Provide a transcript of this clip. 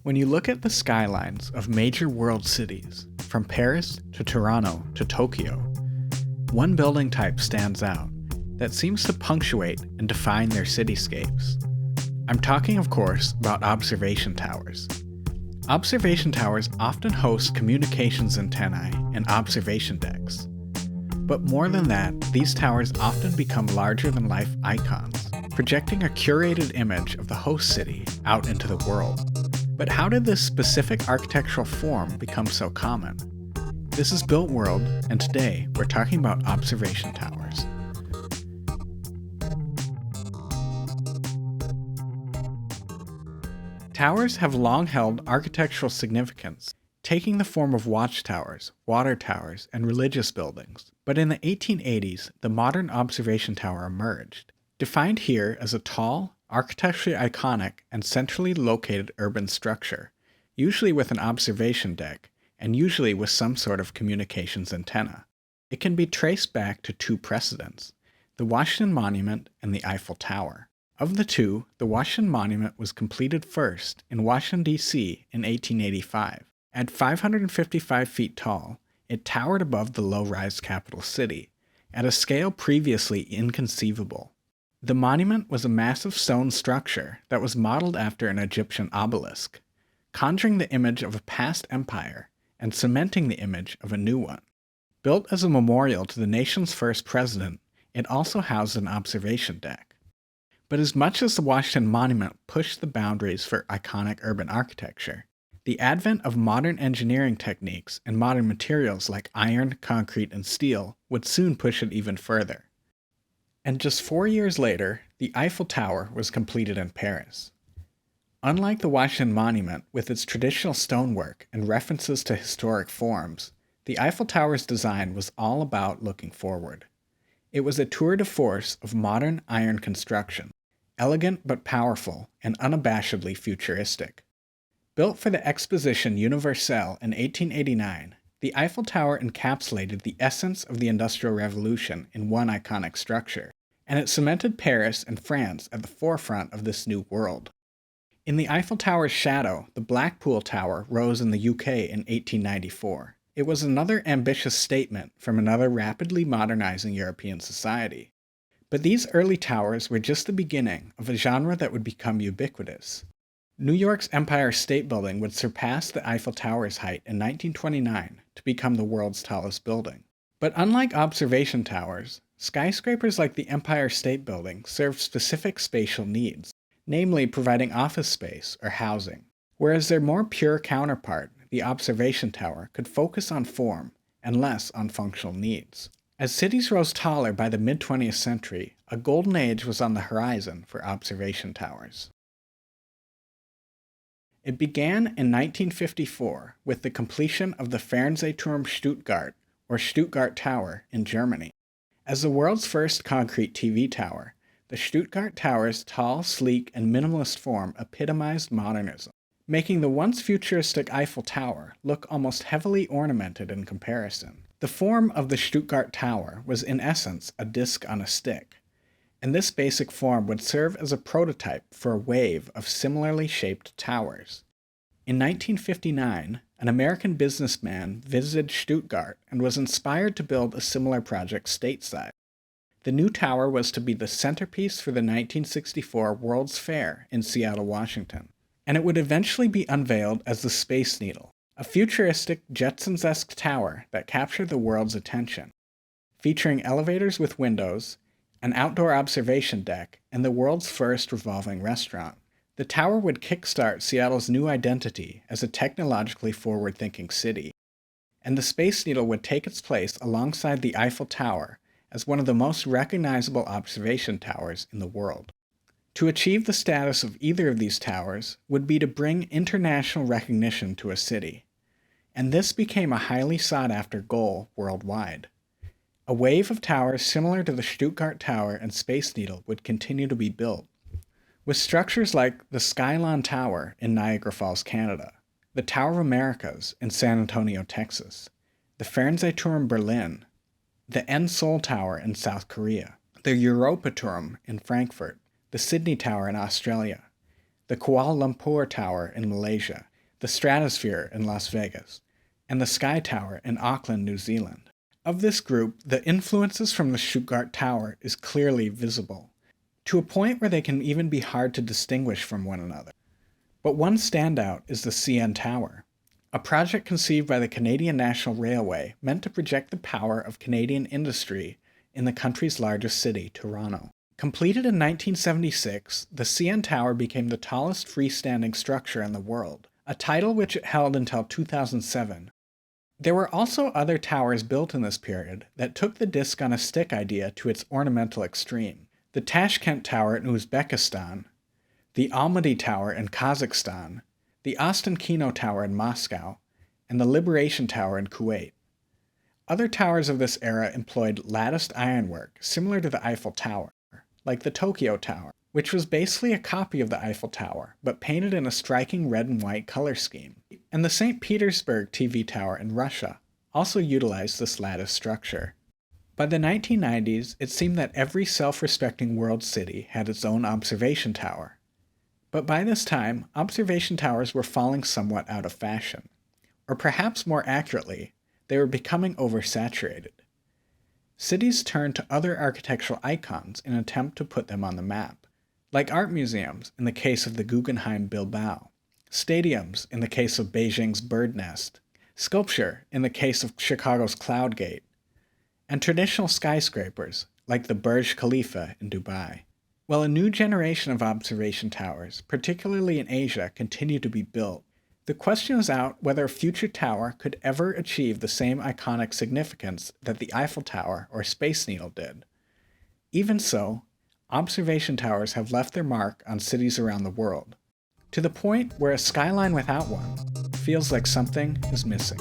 When you look at the skylines of major world cities, from Paris to Toronto to Tokyo, one building type stands out that seems to punctuate and define their cityscapes. I'm talking, of course, about observation towers. Observation towers often host communications antennae and observation decks. But more than that, these towers often become larger-than-life icons, projecting a curated image of the host city out into the world. But how did this specific architectural form become so common? This is Built World, and today we're talking about observation towers. Towers have long held architectural significance, taking the form of watchtowers, water towers, and religious buildings. But in the 1880s, the modern observation tower emerged, defined here as a tall, architecturally iconic, and centrally located urban structure, usually with an observation deck, and usually with some sort of communications antenna. It can be traced back to two precedents, the Washington Monument and the Eiffel Tower. Of the two, the Washington Monument was completed first in Washington, D.C. in 1885. At 555 feet tall, it towered above the low-rise capital city, at a scale previously inconceivable. The monument was a massive stone structure that was modeled after an Egyptian obelisk, conjuring the image of a past empire and cementing the image of a new one. Built as a memorial to the nation's first president, it also housed an observation deck. But as much as the Washington Monument pushed the boundaries for iconic urban architecture, the advent of modern engineering techniques and modern materials like iron, concrete, and steel would soon push it even further. And just 4 years later, the Eiffel Tower was completed in Paris. Unlike the Washington Monument, with its traditional stonework and references to historic forms, the Eiffel Tower's design was all about looking forward. It was a tour de force of modern iron construction, elegant but powerful and unabashedly futuristic. Built for the Exposition Universelle in 1889, the Eiffel Tower encapsulated the essence of the Industrial Revolution in one iconic structure, and it cemented Paris and France at the forefront of this new world. In the Eiffel Tower's shadow, the Blackpool Tower rose in the UK in 1894. It was another ambitious statement from another rapidly modernizing European society. But these early towers were just the beginning of a genre that would become ubiquitous. New York's Empire State Building would surpass the Eiffel Tower's height in 1929 to become the world's tallest building. But unlike observation towers, skyscrapers like the Empire State Building served specific spatial needs, namely providing office space or housing, whereas their more pure counterpart, the observation tower, could focus on form and less on functional needs. As cities rose taller by the mid-20th century, a golden age was on the horizon for observation towers. It began in 1954 with the completion of the Fernsehturm Stuttgart, or Stuttgart Tower, in Germany. As the world's first concrete TV tower, the Stuttgart Tower's tall, sleek, and minimalist form epitomized modernism, making the once futuristic Eiffel Tower look almost heavily ornamented in comparison. The form of the Stuttgart Tower was in essence a disc on a stick, and this basic form would serve as a prototype for a wave of similarly shaped towers. In 1959, an American businessman visited Stuttgart and was inspired to build a similar project stateside. The new tower was to be the centerpiece for the 1964 World's Fair in Seattle, Washington, and it would eventually be unveiled as the Space Needle, a futuristic Jetsons-esque tower that captured the world's attention, featuring elevators with windows, an outdoor observation deck, and the world's first revolving restaurant. The tower would kickstart Seattle's new identity as a technologically forward-thinking city, and the Space Needle would take its place alongside the Eiffel Tower as one of the most recognizable observation towers in the world. To achieve the status of either of these towers would be to bring international recognition to a city, and this became a highly sought-after goal worldwide. A wave of towers similar to the Stuttgart Tower and Space Needle would continue to be built, with structures like the Skyline Tower in Niagara Falls, Canada, the Tower of Americas in San Antonio, Texas, the Fernsehturm Berlin, the En Seoul Tower in South Korea, the Europaturm in Frankfurt, the Sydney Tower in Australia, the Kuala Lumpur Tower in Malaysia, the Stratosphere in Las Vegas, and the Sky Tower in Auckland, New Zealand. Of this group, the influences from the Stuttgart Tower is clearly visible, to a point where they can even be hard to distinguish from one another. But one standout is the CN Tower, a project conceived by the Canadian National Railway meant to project the power of Canadian industry in the country's largest city, Toronto. Completed in 1976, the CN Tower became the tallest freestanding structure in the world, a title which it held until 2007. There were also other towers built in this period that took the disc on a stick idea to its ornamental extreme. The Tashkent Tower in Uzbekistan, the Almaty Tower in Kazakhstan, the Ostankino Tower in Moscow, and the Liberation Tower in Kuwait. Other towers of this era employed latticed ironwork similar to the Eiffel Tower, like the Tokyo Tower, which was basically a copy of the Eiffel Tower, but painted in a striking red and white color scheme. And the St. Petersburg TV Tower in Russia also utilized this lattice structure. By the 1990s, it seemed that every self-respecting world city had its own observation tower. But by this time, observation towers were falling somewhat out of fashion. Or perhaps more accurately, they were becoming oversaturated. Cities turned to other architectural icons in an attempt to put them on the map, like art museums in the case of the Guggenheim Bilbao, stadiums in the case of Beijing's Bird Nest, sculpture in the case of Chicago's Cloud Gate, and traditional skyscrapers like the Burj Khalifa in Dubai. While a new generation of observation towers, particularly in Asia, continue to be built, the question is out whether a future tower could ever achieve the same iconic significance that the Eiffel Tower or Space Needle did. Even so, observation towers have left their mark on cities around the world, to the point where a skyline without one feels like something is missing.